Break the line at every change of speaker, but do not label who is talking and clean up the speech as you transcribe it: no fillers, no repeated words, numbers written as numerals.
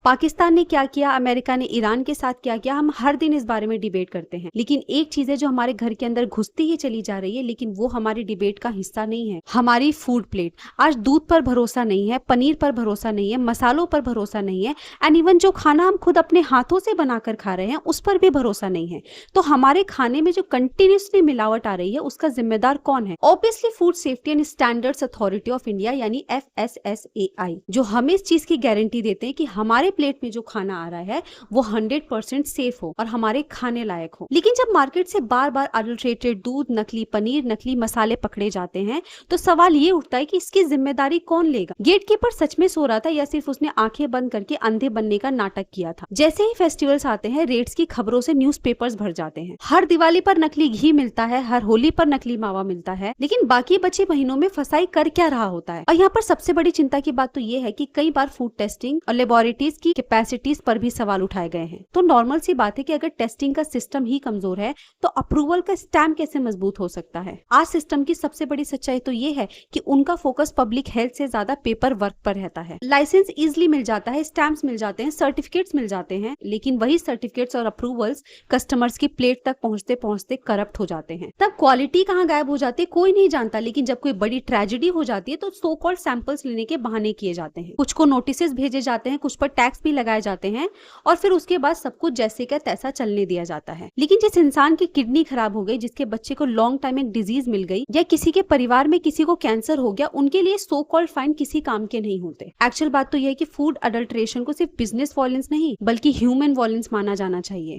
पाकिस्तान ने क्या किया, अमेरिका ने ईरान के साथ क्या किया, हम हर दिन इस बारे में डिबेट करते हैं। लेकिन एक चीज है जो हमारे घर के अंदर घुसती ही चली जा रही है, लेकिन वो हमारी डिबेट का हिस्सा नहीं है, हमारी फूड प्लेट। आज दूध पर भरोसा नहीं है, पनीर पर भरोसा नहीं है, मसालों पर भरोसा नहीं है, एंड इवन जो खाना हम खुद अपने हाथों से बनाकर खा रहे हैं उस पर भी भरोसा नहीं है। तो हमारे खाने में जो कंटिन्यूसली मिलावट आ रही है उसका जिम्मेदार कौन है? Obviously food safety and standards authority of India यानी FSSAI, जो हमें इस चीज की गारंटी देते हैं कि हमारे प्लेट में जो खाना आ रहा है वो 100% सेफ हो और हमारे खाने लायक हो। लेकिन जब मार्केट से बार बार अडल्ट्रेटेड दूध, नकली पनीर, नकली मसाले पकड़े जाते हैं तो सवाल ये उठता है कि इसकी जिम्मेदारी कौन लेगा? गेटकीपर सच में सो रहा था या सिर्फ उसने आंखें बंद करके अंधे बनने का नाटक किया था? जैसे ही फेस्टिवल्स आते हैं रेट्स की खबरों से न्यूज़पेपर्स भर जाते हैं। हर दिवाली पर नकली घी मिलता है, हर होली पर नकली मावा मिलता है, लेकिन बाकी बचे महीनों में फसाई कर क्या रहा होता है? और यहाँ पर सबसे बड़ी चिंता की बात तो ये है कि कई बार फूड टेस्टिंग और लेबोरेटरीज की कैपेसिटीज पर भी सवाल उठाए गए हैं। तो नॉर्मल सी बात है कि अगर टेस्टिंग का सिस्टम ही कमजोर है तो अप्रूवल का स्टैम्प कैसे मजबूत हो सकता है? आज सिस्टम की सबसे बड़ी सच्चाई तो ये है कि उनका फोकस पब्लिक हेल्थ से ज्यादा पेपर वर्क पर रहता है। लाइसेंस इजिली मिल जाता है, स्टैम्प्स मिल जाते हैं, सर्टिफिकेट्स मिल जाते हैं, लेकिन वही सर्टिफिकेट्स और अप्रूवल्स कस्टमर्स की प्लेट तक पहुंचते पहुंचते करप्ट हो जाते हैं। तब क्वालिटी कहाँ गायब हो जाती है कोई नहीं जानता, लेकिन जब कोई बड़ी ट्रेजेडी हो जाती है तो सो कॉल्ड सैंपल्स लेने के बहाने किए जाते हैं। कुछ को नोटिस भेजे जाते हैं, कुछ पर टैक्स भी लगाए जाते हैं और फिर उसके बाद सब कुछ जैसे का तैसा चलने दिया जाता है। लेकिन जिस इंसान की किडनी खराब हो गई, जिसके बच्चे को लॉन्ग टाइम एक डिजीज मिल गई या किसी के परिवार में किसी को कैंसर हो गया, उनके लिए सो कॉल्ड फाइन किसी काम के नहीं होते। एक्चुअल बात तो यह है कि फूड अडल्ट्रेशन को सिर्फ बिजनेस वॉयलेंस नहीं बल्कि ह्यूमन वॉयलेंस माना जाना चाहिए।